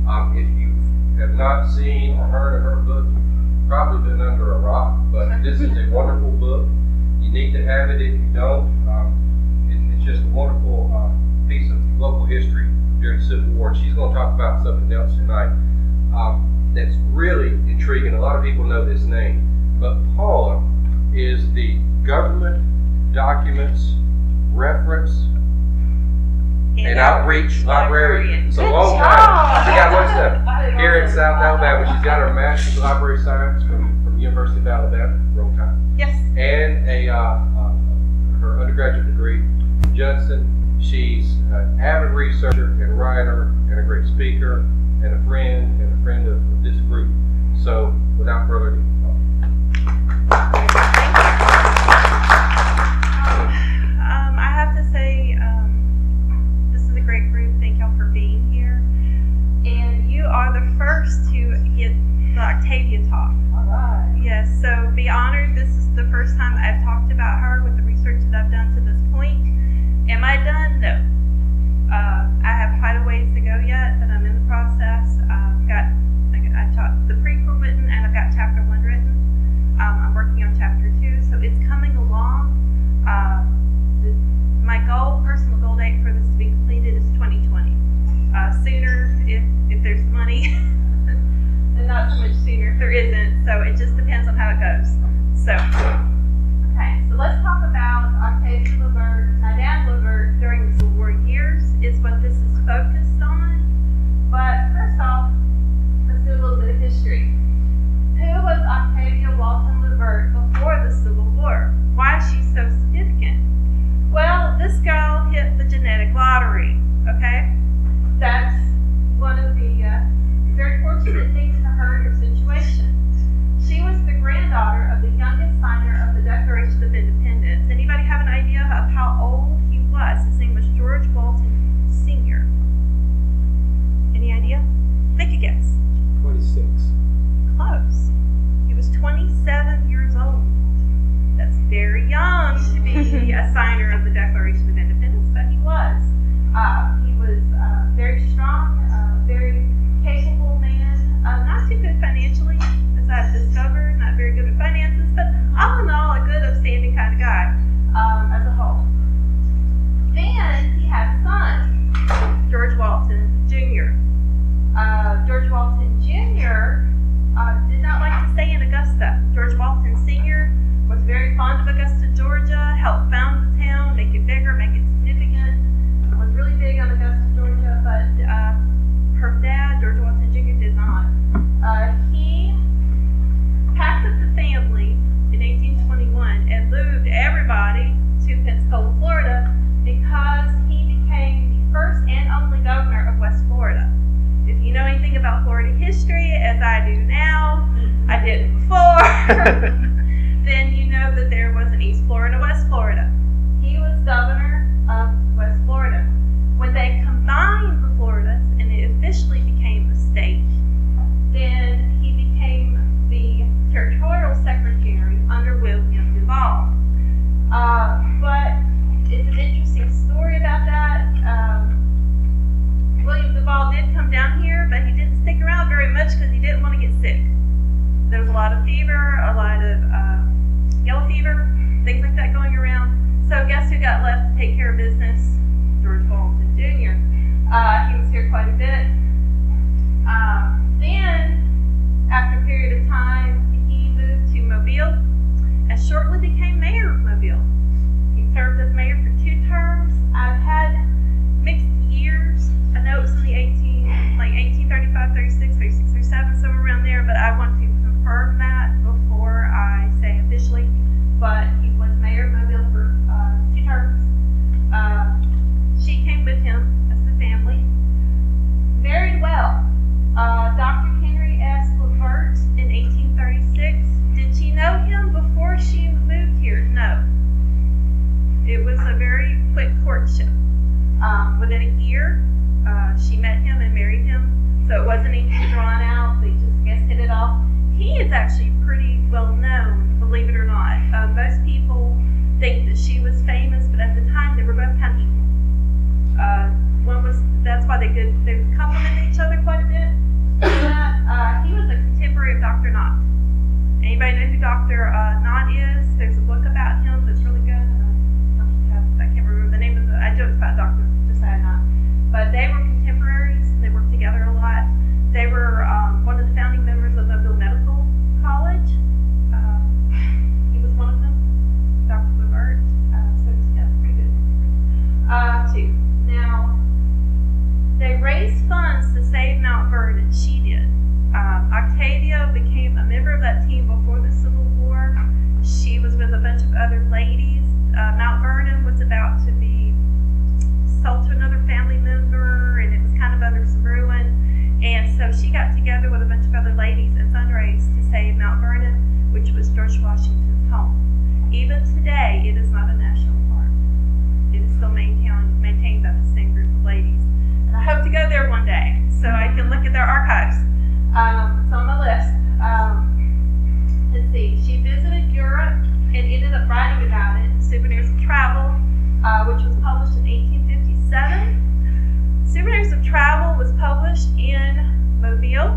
If you have not seen or heard of her book, you've probably been under a rock, but this is a wonderful book. You need to have it if you don't. It's just a wonderful piece of local history during the Civil War. She's going to talk about something else tonight that's really intriguing. A lot of people know this name, but Paula is the Government Documents Reference and Outreach Librarian. It's a long time. She got much stuff here in South Alabama. She's got her Master's of Library Science from the University of Alabama, roll time. Yes. And her undergraduate degree from Judson. She's an avid researcher and writer and a great speaker and a friend of this group. So without further ado. I have to say, this is a great group. Thank y'all for being here. And you are the first to get the Octavia talk. All right. Yes, so be honored. This is the first time I've talked about her with the research that I've done to this point. Am I done? No. I have quite a ways to go yet, but I'm in the process. I taught the prequel written, and I've got chapter 1 written. I'm working on chapter 2, so it's coming along. My personal goal date for this to be completed is 2020. Sooner if there's money, and not so much sooner if there isn't. So it just depends on how it goes. So, okay, so let's talk about Octavia LaVert. Madame LaVert during the Civil War years is what this is focused on. But first off, let's do a little bit of history. Who was Octavia Walton LaVert before the Civil War? Why is she so significant? Well, this girl hit the genetic lottery, okay? That's one of the very fortunate things for her in her situation. She was the granddaughter of the youngest signer of the Declaration of Independence. Anybody have an idea of how old he was? His name was George Walton Sr. Any idea? Make a guess. 26. Close. He was 27 years old. That's very young to be a signer of the Declaration of Independence, but he was. He was very strong, very capable man, not too good financially, as I've discovered, not very good at finances, but all in all, a good, upstanding kind of guy as a whole. Then he had a son, George Walton Jr. George Walton Jr. Did not like to stay in Augusta. George Walton Sr. was very fond of Augusta, Georgia, helped found the town, make it bigger, make it significant, was really big on Augusta, Georgia, but her dad, George Walton Jr., did not. He packed up the family in 1821 and moved everybody to Pensacola, Florida, because he became the first and only governor of West Florida. If you know anything about Florida history, as I do now, I didn't before, then you know that there was an East Florida, West Florida. He was governor of West Florida. When they combined the Floridas and it officially became a state, then he became the territorial secretary under William Duval. But it's an interesting story about that. William Duval did come down here, but he didn't stick around very much because he didn't want to get sick. There was a lot of fever, a lot of yellow fever, things like that going around. So guess who got left to take care of business? George Walton Jr. He was here quite a bit. Then, after a period of time, he moved to Mobile and shortly became mayor of Mobile. He served as mayor for 2 terms. I've had mixed years. I know it was in the 1835, 36, 36, 37, somewhere around there, but I want to confirm that before I say officially. But he was mayor of Mobile for 2 terms. She came with him as the family. Married well. Dr. Henry S. LaVert in 1836. Did she know him before she moved here? No. It was a very quick courtship. Within a year, she met him and married him. So it wasn't anything drawn out. They just, hit it off. He is actually pretty well known, believe it or not. Most people think that she was famous, but at the time they were both kind of equal. That's why they complimented each other quite a bit. their archives. It's on my list. Let's see. She visited Europe and ended up writing about it in Souvenirs of Travel, which was published in 1857. Souvenirs of Travel was published in Mobile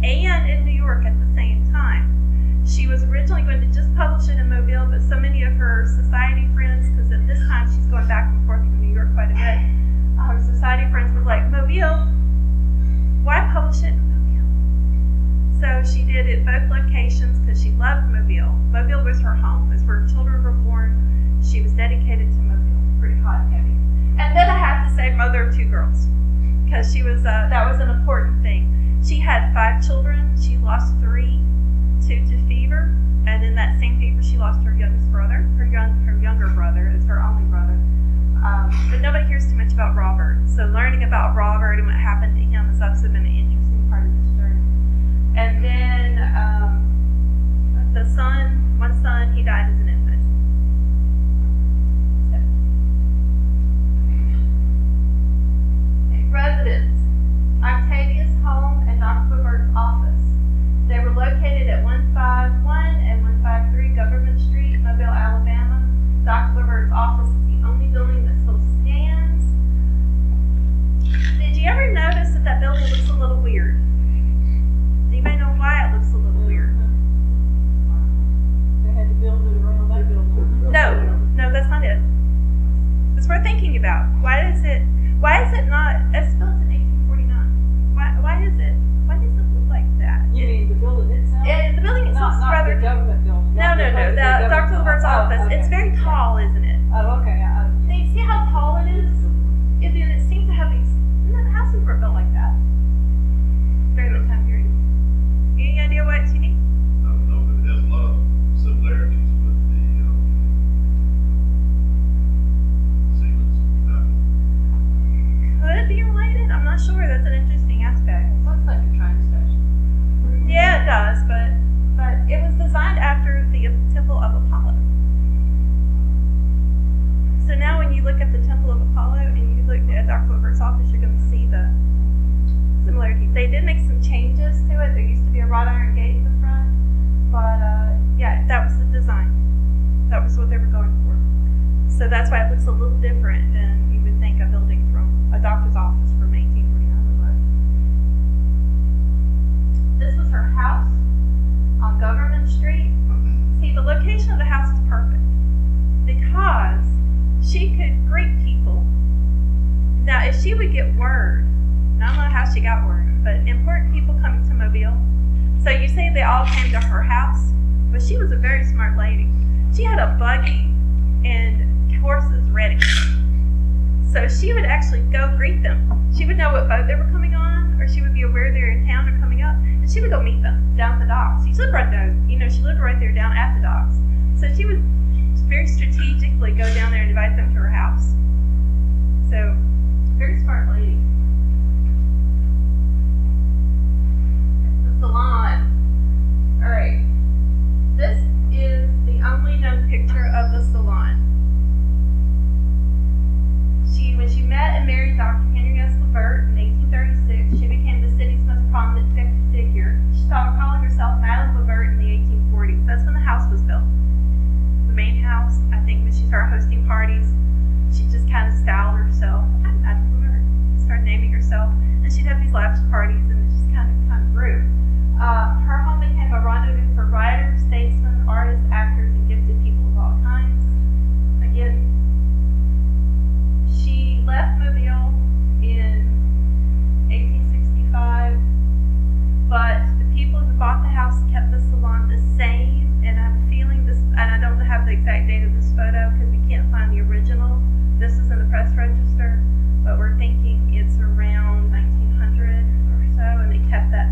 and in New York at the same time. She was originally going to just publish it in Mobile, but so many of her society friends, because at this time she's going back and forth from New York quite a bit, her society friends were like, Mobile, why publish it in Mobile? So she did it both locations because she loved Mobile. Mobile was her home. It's where her children were born. She was dedicated to Mobile, pretty hot and heavy. And then I have to say mother of two girls, because she was that was an important thing. She had 5 children. She lost 3, 2 to fever, and in that same fever she lost her youngest brother. Her younger brother is her only brother. But nobody hears too much about Robert. So learning about Robert and what happened to him has also been an interesting part of this journey. And then one son, he died as an infant. So. Residence. Octavia's home and Dr. LaVert's office. They were located at 151 and 153 Government Street, Mobile, Alabama. Dr. LaVert's office is the only building that still stands. Did you ever notice that that building looks a little weird? Do you may know why it looks a little weird? They had to build it around that building. No, that's not it. It's worth thinking about. Why is it not, it's built in 1849. Why does it look like that? You mean the building itself? The building itself is Not rather... the government building. No, Dr. LaVert's office. Okay. It's very tall, isn't it? Oh, okay. See how tall it is? And it seems to have these... houses were built like that during the time period. Any idea why it's unique? I don't know, but it has a lot of similarities with the Siemens. Could it be related? I'm not sure. That's an interesting aspect. Looks like a train station. Yeah, it does, but it was designed after the Temple of Apollo. So now when you look at the Temple of Apollo and you look at Dr. LaVert's office, you're going to see the similarities. They did make some changes to it. There used to be a wrought iron gate in the front, but yeah, that was the design. That was what they were going for. So that's why it looks a little different than you would think a building from a doctor's office from 1849 would look. This was her house on Government Street. See, the location of the house is perfect because she could greet people. Now, if she would get word, and I don't know how she got word, but important people coming to Mobile. So you say they all came to her house, but she was a very smart lady. She had a buggy and horses ready. So she would actually go greet them. She would know what boat they were coming on, or she would be aware they're in town or coming up, and she would go meet them down at the docks. She lived right there, she lived right there down at the docks. So she would very strategically go down there and invite them to her house. So, very smart lady. The salon. All right. This is the only known picture of the salon. When she met and married Dr. Henry S. LaVert in 1836, she became the city's most prominent figure. She started calling herself Madame LaVert in the 1840s. That's when the house was built. The main house, I think when she started hosting parties, she just kind of styled herself. I'm Madame LaVert. Started naming herself, and she'd have these lavish parties, and it just kind of grew. Her home became a rendezvous for writers, statesmen, artists, actors, and gifted people of all kinds. Again, she left Mobile in 1865, but the people who bought the house kept the salon the same, and I'm feeling this, and I don't have the exact date of this photo because we can't find the original. This is in the press register, but we're thinking it's around 1900 or so, and they kept that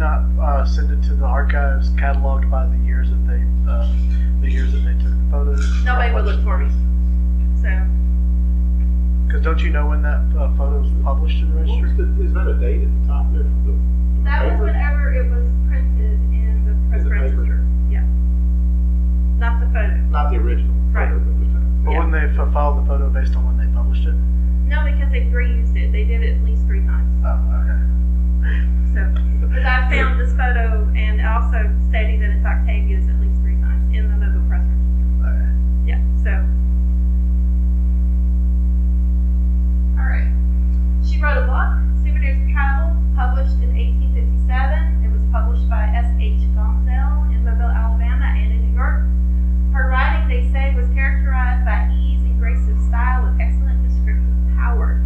not send it to the archives cataloged by the years that they took the photos? Nobody would look for me. So, Because don't you know when that photo was published in the registry? Is that a date at the top there? that was whenever it was printed in the press In the paper. register. Yeah. Not the photo. Not the original Right. photo, but the time. But Yeah. when they filed the photo based on when they published it? No, because they've reused it. They did it at least 3 times. Oh, okay. So, because I found this photo and also stating that it's Octavia's at least 3 times in the mobile press register. Okay. Yeah, so. All right. She wrote a book, Souvenirs of Travel, published in 1857. It was published by S.H. Gonzell in Mobile, Alabama, and in New York. Her writing, they say, was characterized by ease and grace of style with excellent descriptive power.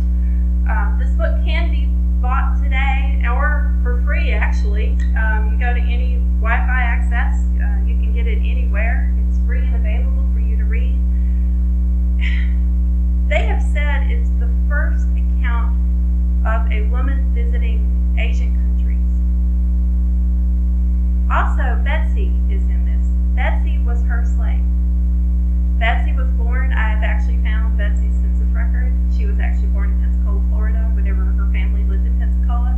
This book can be bought today or for free, actually. You go to any Wi-Fi access, you can get it anywhere. It's free and available for you to read. They have said it's the first account of a woman visiting Asian countries. Also, Betsy is in this. Betsy was her slave. Betsy was born, I've actually found Betsy's census record. She was actually born in Pensacola, Florida, whenever her family lived in Pensacola.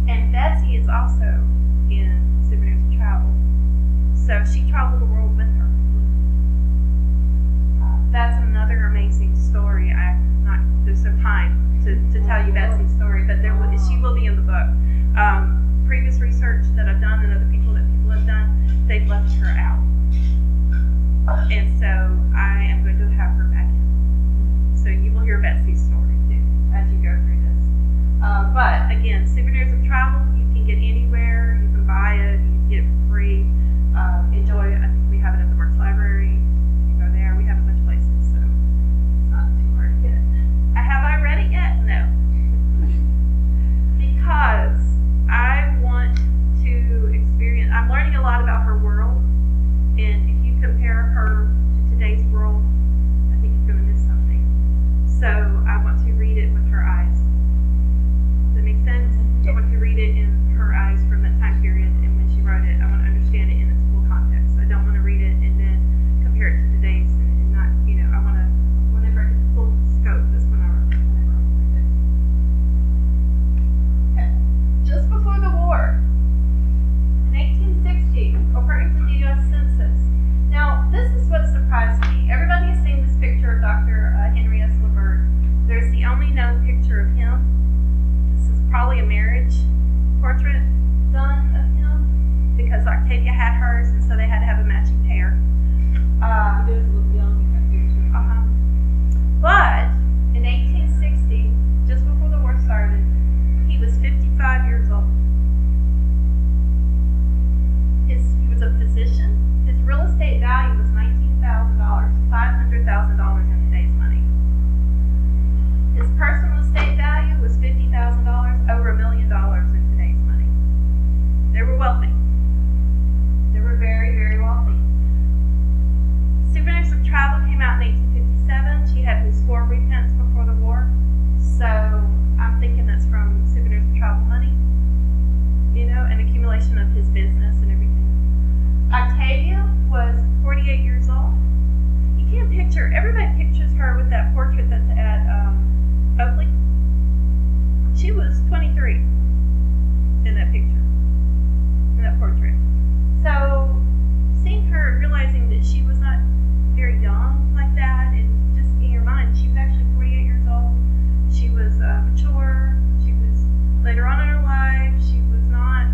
And Betsy is also in Souvenirs of Travel. So she traveled the world with her. That's another amazing story. I'm not there's no time to tell you Betsy's story, but she will be in the book. Previous research that I've done and other people have done, they've left her out. And so I am going to have her back in. So you will hear Betsy's story too as you go through this. But again, Souvenirs of Travel, you can get anywhere, you can buy it, you can get it for free. Enjoy it. I think we have it at the Works Library. You can go there. We have a bunch of places, so it's not too hard to get. Have I read it yet? No. Because I want to experience, I'm learning a lot about her world, and if you compare her to today's world, I think you're going to miss something. So I want to read it with her eyes. Does that make sense? I want to read it in her eyes from that time period, and when she wrote it, I want to understand it in its full context. I don't want to read it and then compare it to today's and not, I want to, whenever I get the full scope, that's when I read it. Okay. Just before the war, in 1860, according to the U.S. Census. Now, this is what surprised me. Everybody has seen this picture of Dr. Henry S. LaVert. There's the only known picture of him. This is probably a marriage portrait done of him because Octavia had hers, and so they had to have a matching pair. He does look young in that picture. But in 1860, just before the war started, he was 55 years old. He was a physician. His real estate value was $19,000, $500,000 in today's money. His personal estate value was $50,000, over $1 million in today's money. They were wealthy. They were very, very wealthy. Souvenirs of Travel came out in 1857. She had his 4 reprints before the war. So I'm thinking that's from Souvenirs of Travel money. An accumulation of his business and everything. Octavia was 48 years old. You can't picture, everybody pictures her with that portrait that's at Oakley. She was 23 in that picture, in that portrait. So, seeing her, realizing that she was not very young like that, and just in your mind, she was actually 48 years old. She was mature. She was later on in her life. She was not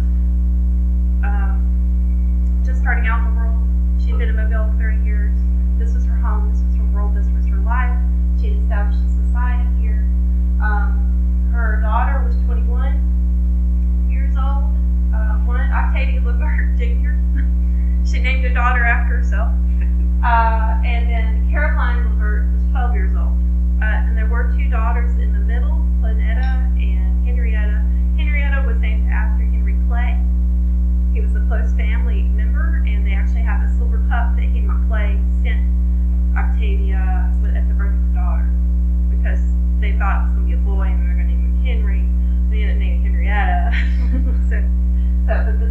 just starting out in the world. She'd been in Mobile for 30 years. This was her home. This was her world. This was her life. She had established a society here. Her daughter was 21 years old. Octavia LaVert Jr. She named her daughter after herself. And then Caroline LaVert was 12 years old. And there were 2 daughters in the middle, Lynetta and Henrietta. Henrietta was named after Henry Clay. He was a close family member, and they actually have a silver cup that Henry Clay sent Octavia at the birth of her daughter because they thought it was going to be a boy and they were going to name him Henry. They ended up naming Henrietta. But the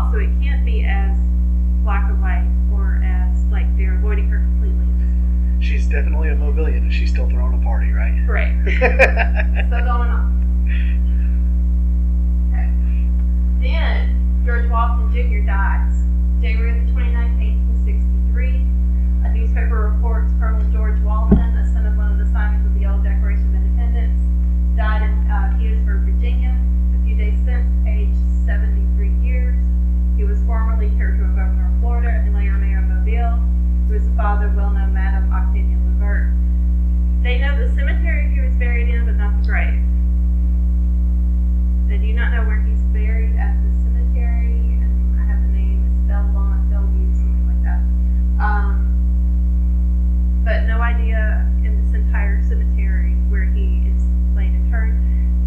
fault, so it can't be as black or white or as like they're avoiding her completely. She's definitely a Mobilian, and she's still throwing a party, right? Correct. Still going on. Okay. Then George Walton Jr. dies January the 29th, 1863. A newspaper reports Colonel George Walton, a son of one of the signers of the old Declaration of Independence, died in Petersburg, Virginia, a few days since, aged 73 years. He was formerly territorial governor of Florida and later mayor of Mobile. He was the father of well-known Madam Octavia LaVert. They know the cemetery he was buried in, but not the grave. They do not know where he's buried at the cemetery, and I have the name, it's Bellevue, something like that. But no idea in this entire cemetery where he is laid interred.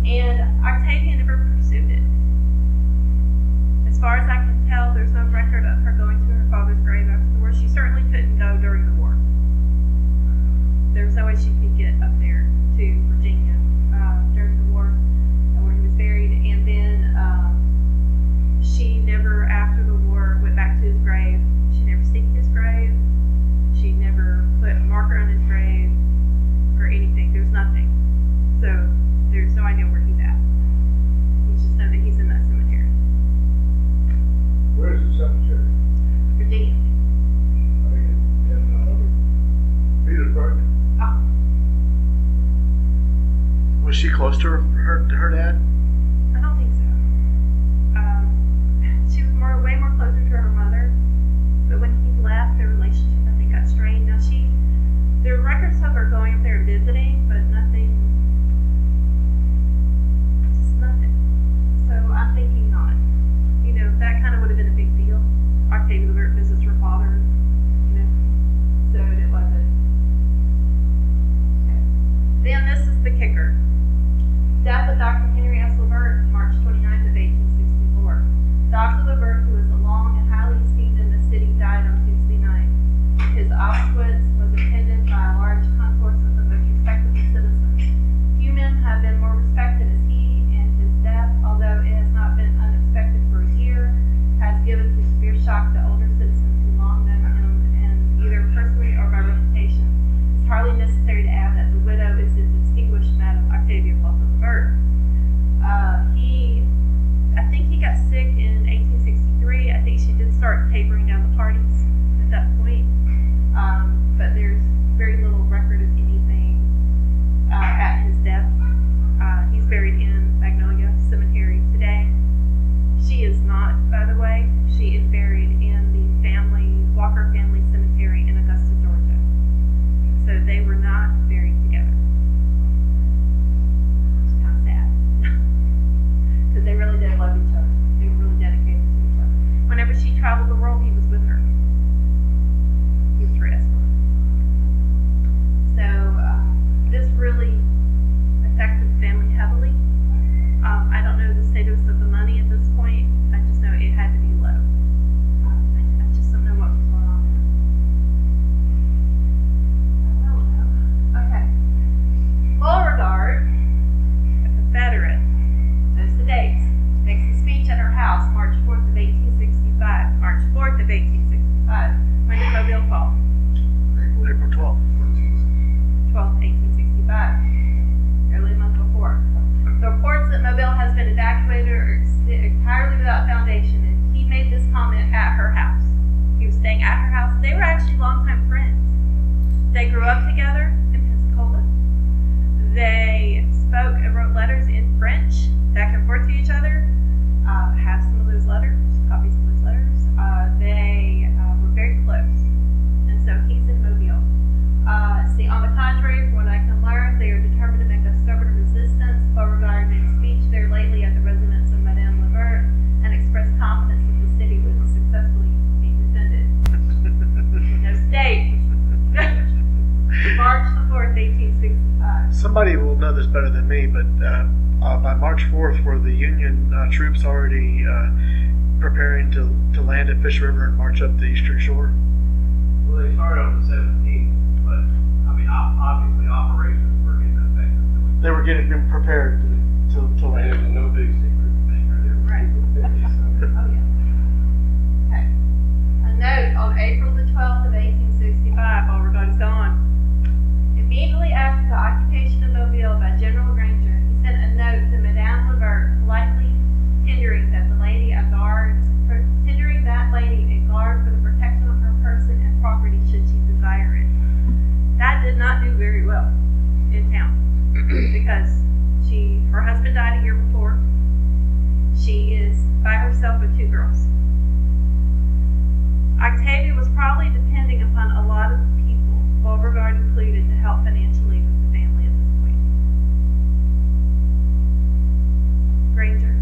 And Octavia never pursued it. As far as I can tell, there's no record of her going to her father's grave after the war. She certainly couldn't go during the war. There was no way she could get up there to Virginia during the war where he was buried. And then she never, after the war, went back to his grave. She never staked his grave. She never put a marker on his grave or anything. There's nothing. So there's no idea where he's at. You just know that he's in that cemetery. Where's the cemetery? Virginia. I mean, in Petersburg? Oh, Was she close to her dad? I don't think so. She was way more closer to her mother. But when he left, their relationship, I think, got strained. Now there are records of her going up there and visiting, but nothing. Just nothing. So I'm thinking not. You know, that kind of would have been a big deal. Octavia LaVert visits her father, you know. So it wasn't. Okay. Then this is the kicker. Death of Dr. Henry S. LaVert, March 29th of 1864. Dr. LaVert, who was a long and highly esteemed in the city, died on Tuesday night. His Auschwitz was attended by a large concourse of the most respectable citizens. Few men have been more respected as he, and his death, although it has not been unexpected for a year, has given a severe shock to older citizens who long known him, and either personally or by reputation. It's hardly necessary to add that the widow is the distinguished Madam Octavia LaVert. I think he got sick in 1863. I think she did start tapering down the parties at that point. But there's very little record of anything at his death. He's buried in Magnolia Cemetery today. She is not, by the way. She is buried in the Walker family cemetery in Augusta, Georgia. So they were not buried together. It's kind of sad. Because they really did love each other. They were really dedicated to each other. Whenever she traveled the world, he was with her. He was her escort. So this really affected the family heavily. I don't know the status of the money at this point. I just know it had to be low. I just don't know what was going on there. I don't know. Okay. Beauregard, a Confederate. Those the dates. Makes a speech at her house, March 4th of 1865. March 4th of 1865. When did Mobile fall? April 12th. 12th, 1865. Early month before. The reports that Mobile has been evacuated are entirely without foundation, and he made this comment at her house. He was staying at her house. They were actually longtime friends. They grew up together in Pensacola. They spoke and wrote letters in French back and forth to each other. Have some of those letters, copies of those letters. They were very close, and so he's in Mobile. See, on the contrary, from what I can learn, they are determined to make a stubborn resistance. Beauregard made a speech there lately at the residence of Madame LaVert and expressed confidence that the city would successfully be defended. No state. March the 4th, 1865. Somebody will know this better than me, but by March 4th, were the Union troops already preparing to land at Fish River and march up the eastern shore? Well, they started on the 17th, but, I mean, obviously operations were getting affected. They were getting prepared to It was land. no big secret. Right. Oh, yeah. herself with 2 girls. Octavia was probably depending upon a lot of people, Beauregard included, to help financially with the family at this point. Granger,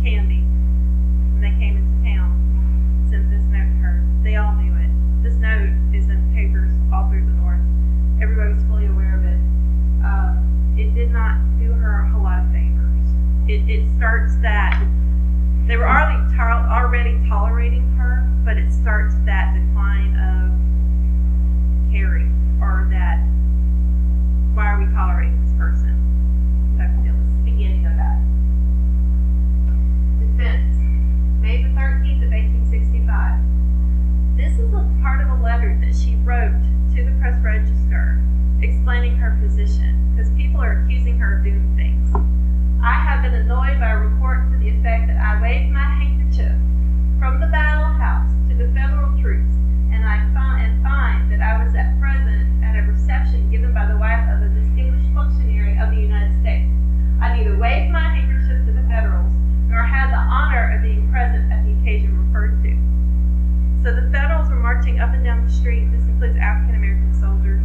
Candy, when they came into town, sent this note to her. They all knew it. This note is in papers all through the North. Everybody was fully aware of it. It did not do her a whole lot of favors. It starts that they were already tolerating her, but it starts that decline of caring, or that, why are we tolerating this person? Type of deal. It's the beginning of that. Defense. May the 13th of 1865. This is a part of a letter that she wrote to the Press Register explaining her position, because people are accusing her of doing things. I have been annoyed by a report to the effect that I waved my handkerchief from the battle house to the federal troops, and find that I was present at a reception given by the wife of a distinguished functionary of the United States. I neither waved my handkerchief to the Federals, nor had the honor of being present at the occasion referred to. So the Federals were marching up and down the street. This includes African American soldiers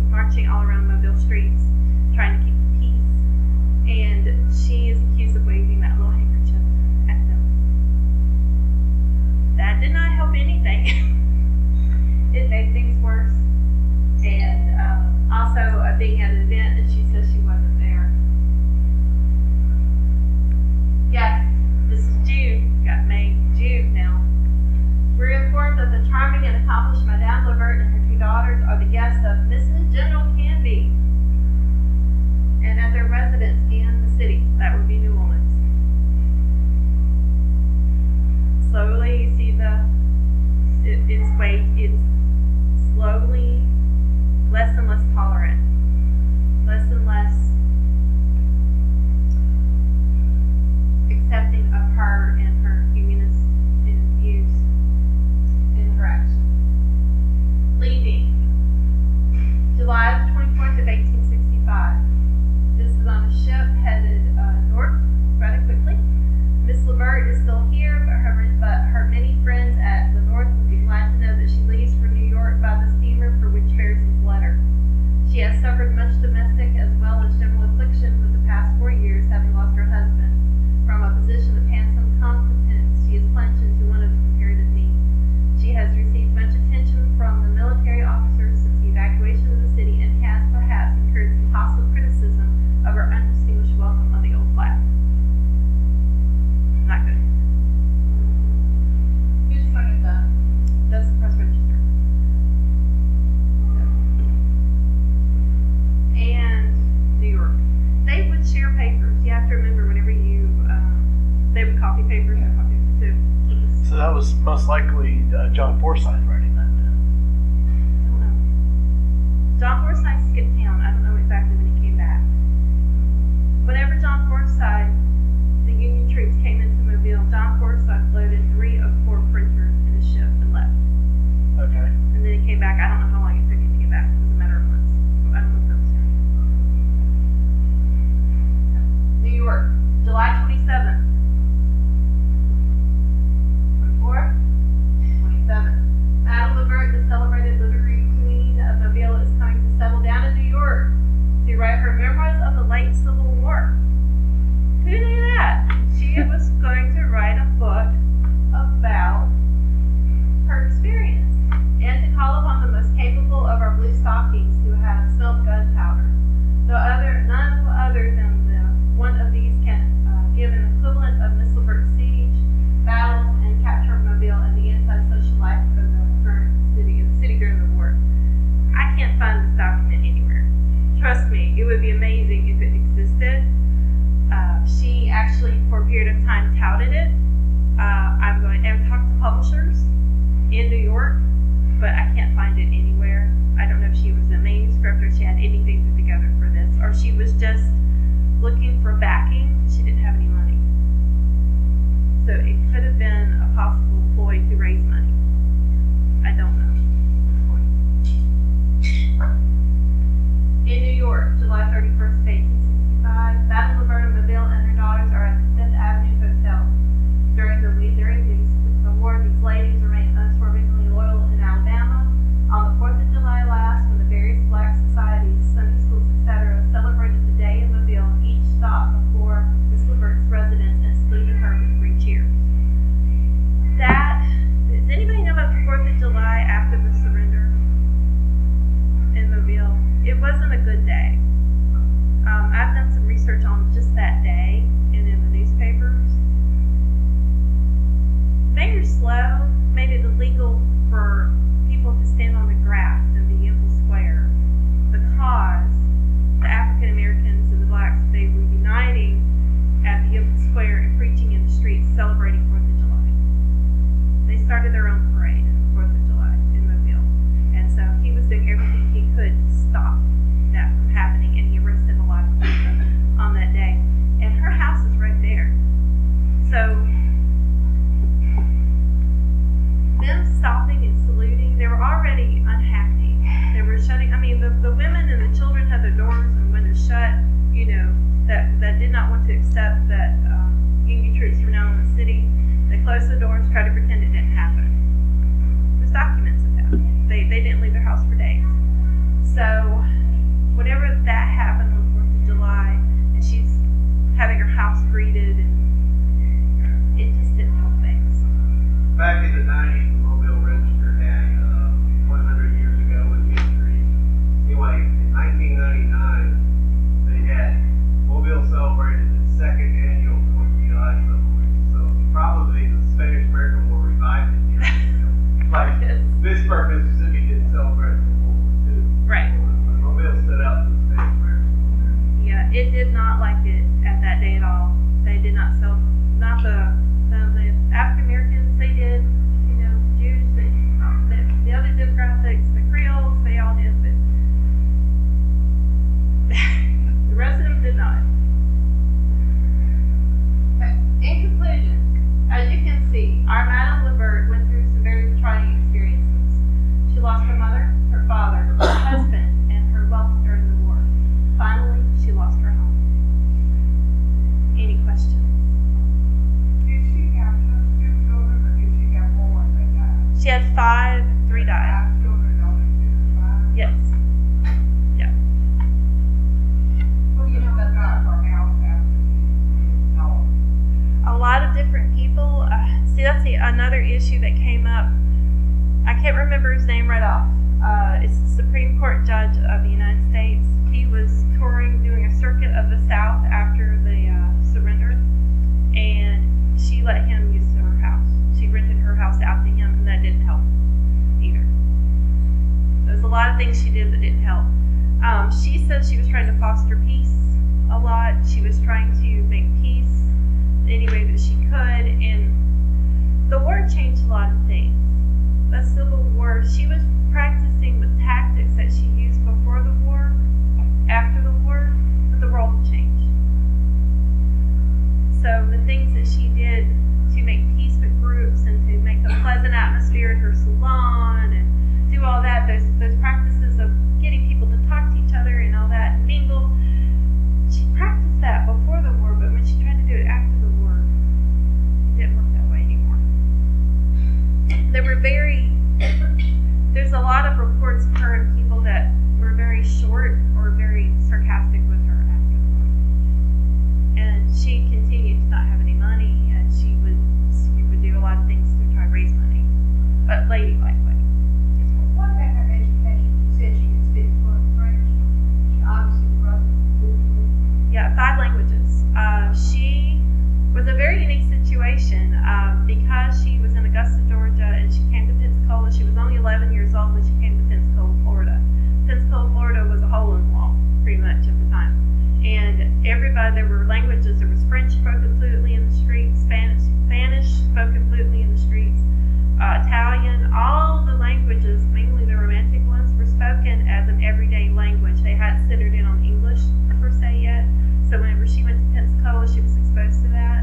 marching all around Mobile streets, trying to keep the peace. And she is accused of waving that little handkerchief at them. That did not help anything. It made things worse. And also being at an event, and she says she wasn't there. Yes, this is June. Got May, June now. We're informed that the charming and accomplished Madame LaVert and her 2 daughters are the guests of Mrs. General Canby, and at their residence in the city. That would be New Orleans. Slowly, you see it's slowly less and less tolerant, less and less accepting of her and her humanist views in her actions. Leaving. July 24th of 1865. This is on a ship headed north rather quickly. Miss LaVert is still here, but her many friends at the North will be glad to know that she leaves for New York by the steamer for which bears this letter. She has suffered much domestic as well as general affliction with the past 4 years, having lost her husband. From a position of handsome competence, she is plunged into one of comparative need. She has received much attention from the military officers since the evacuation of the city, and has perhaps incurred some hostile criticism of her undistinguished welcome of the old flat. Not good. Who's printed that? That's the Press Register. And New York. They would share papers. You have to remember, whenever they would copy papers and copy to keys. So that was most likely John Forsythe writing that down. I don't know. John Forsythe skipped town. I don't know exactly when he came back. Whenever John Forsythe, the Union troops came into Mobile, John Forsythe loaded 3 of 4 printers in his ship and left. Okay. And then he came back. I don't know how long it took him to get back. It was a matter of months. I don't know if that was him. New York, July 27th. 24th, 27th. Madame LaVert, the celebrated literary queen of Mobile, is coming to settle down in New York to write her memoirs of the late Civil War. Who knew that? She was going to write a book accept that Union troops were now in the city. They closed the doors, tried to pretend it didn't happen. There's documents of that. They didn't leave their house for days. So whenever that happened on the 4th of July, and she's having her house greeted, and it just didn't help things. Back in the 90s, the Mobile Register had 100 years ago in history. Anyway, in 1999, they had Mobile celebrated its second annual 4th of July celebration. So probably the Spanish American War revived it here. Like Pittsburgh, Mississippi didn't celebrate the World War II. Right. But Mobile stood out to the Spanish American War. Yeah, it did not like it at that day at all. They did not sell, not the African Americans, they did, you know, Jews, the other demographics, the Creoles, they all did, but the rest of them did not. In conclusion, as you can see, our Madame LaVert went through some very trying experiences. She lost her mother, her father, her husband, and her wealth during the war. Finally, she lost her home. Any questions? Did she have just 2 children, or did she have more that died? She had 5, 3 died. 5 children, only 5? Yes. Yeah. What do you know about her house after she died? A lot of different people. See, that's another issue that came up. I can't remember his name right off. It's the Supreme Court judge of the United States. He was touring, doing a circuit of the South after the surrender, and she let him use her house. She rented her house out to him, and that didn't help either. There's a lot of things she did that didn't help. She says she was trying to foster peace a lot. She was trying to make peace any way that she could, and the war changed a lot of things. The Civil War, she was practicing the tactics that she used before the war, after the war, but the world changed. So the things that she did to make peace with groups and to make a pleasant atmosphere in her salon and do all that, those practices of getting people to talk to each other and all that and mingle, she practiced that before the war, but when she tried to do it after the war, it didn't work that way anymore. There's a lot of reports of her and people that were very short or very sarcastic with her after the war. And she continued to not have any money, and she would do a lot of things to try to raise money, but ladylike way. What about her education? You said she could speak fluent French. She obviously wasn't. Yeah, 5 languages. She was a very unique situation because she was in Augusta, Georgia, and she came to Pensacola. She was only 11 years old when she came to Pensacola, Florida. Pensacola, Florida was a hole in the wall, pretty much at the time. And there were languages. There was French spoken fluently in the streets, Spanish spoken fluently in the streets, Italian. All the languages, mainly the romantic ones, were spoken as an everyday language. They hadn't centered in on English per se yet. So whenever she went to Pensacola, she was exposed to that,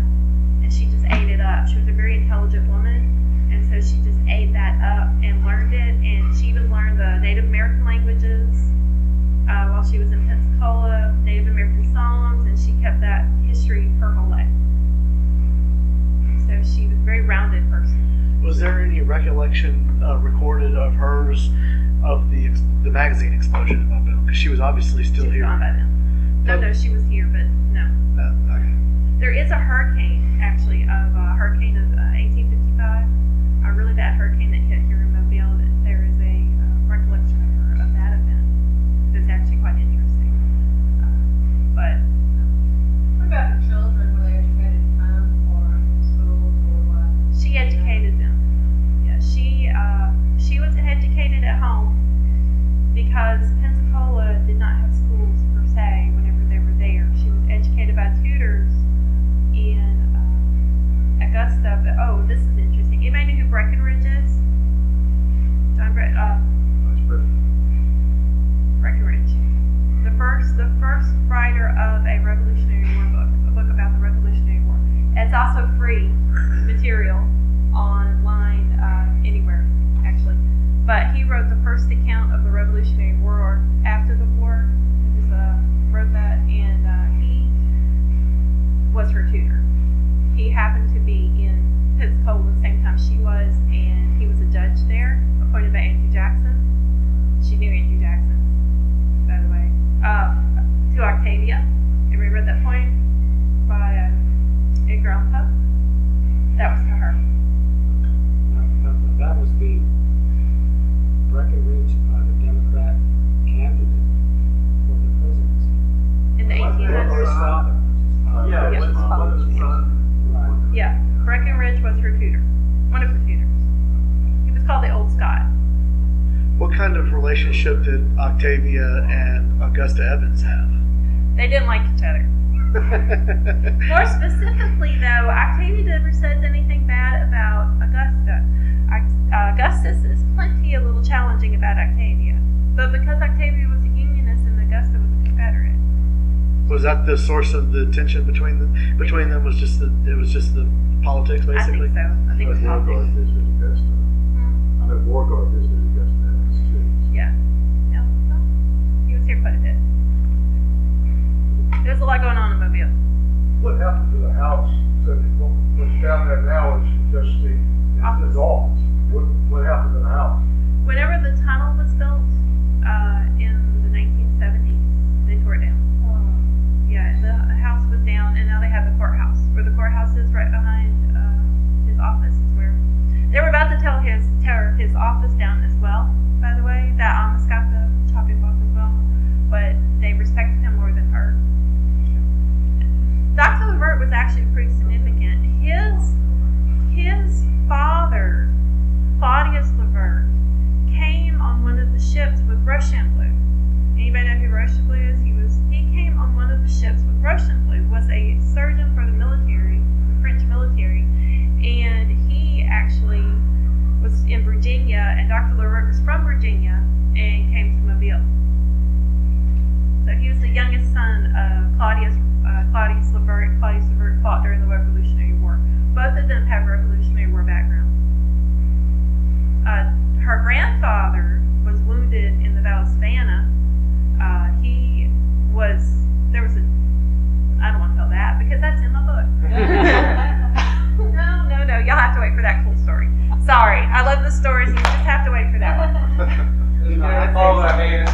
and she just ate it up. She was a very intelligent woman, and so she just ate that up and learned it. And she even learned the Native American languages while she was in Pensacola, Native American songs, and she kept that history her whole life. So she was a very rounded person. Was there any recollection recorded of hers of the magazine explosion in Mobile? Because she was obviously still She's here. gone by then. No, she was here, but no. Okay. There is a hurricane, actually, of hurricane of 1855, a really bad hurricane that hit here in Mobile. That there is a recollection of her of that event. It's actually quite interesting. But What about her children? Were they educated at home or in schools or what? she educated them. Yeah, she was educated at home because Pensacola did not have schools per se whenever they were there. She was educated by tutors in Augusta. But this is interesting. same time she was, and he was a judge there, appointed by Andrew Jackson. She knew Andrew Jackson, by the way. To Octavia. Everybody read that poem by Edgar Allan Poe? That was to her. That was the Breckinridge, the Democrat candidate for the presidency. In the Wasn't it 1800s. His father. Yeah, Yeah. was his son. Yeah, Breckinridge was her tutor, one of her tutors. He was called the Old Scot. What kind of relationship did Octavia and Augusta Evans have? They didn't like each other. More specifically, though, Octavia never says anything bad about Augusta. Augustus is plenty a little challenging about Octavia. But because Octavia was a Unionist and Augusta was a Confederate. Was that the source of the tension between them? Between them was just the politics, basically. I think so. I think it's Warguard politics. visited Augusta. I know Warguard visited Augusta Evans too. Yeah. Yeah. Well, he was here quite a bit. There's a lot going on in Mobile. What happened to the house? So what's down there now is just the dogs. What happened to the house? Whenever the tunnel was built in the 1970s, they tore it down. Yeah, the house was down, and now they have the courthouse. Where the courthouse is, right behind his office, is where they were about to tear his office down as well. By the way, that almost got the chopping block as well, but they respected him more than her. Dr. LaVert was actually pretty significant. His father, Claudius LaVert, came on one of the ships with Rochambeau. Anybody know who Rochambeau is? He came on one of the ships with Rochambeau, was a surgeon for the military, the French military, and he actually was in Virginia, and Dr. LaVert was from Virginia and came to Mobile. So he was the youngest son of Claudius LaVert. Claudius LaVert fought during the Revolutionary War. Both of them have Revolutionary War background. Her grandfather was wounded in the Battle of Savannah. I don't want to tell that because that's in my book. No, y'all have to wait for that cool story. Sorry, I love the stories, you just have to wait for that one. Paula and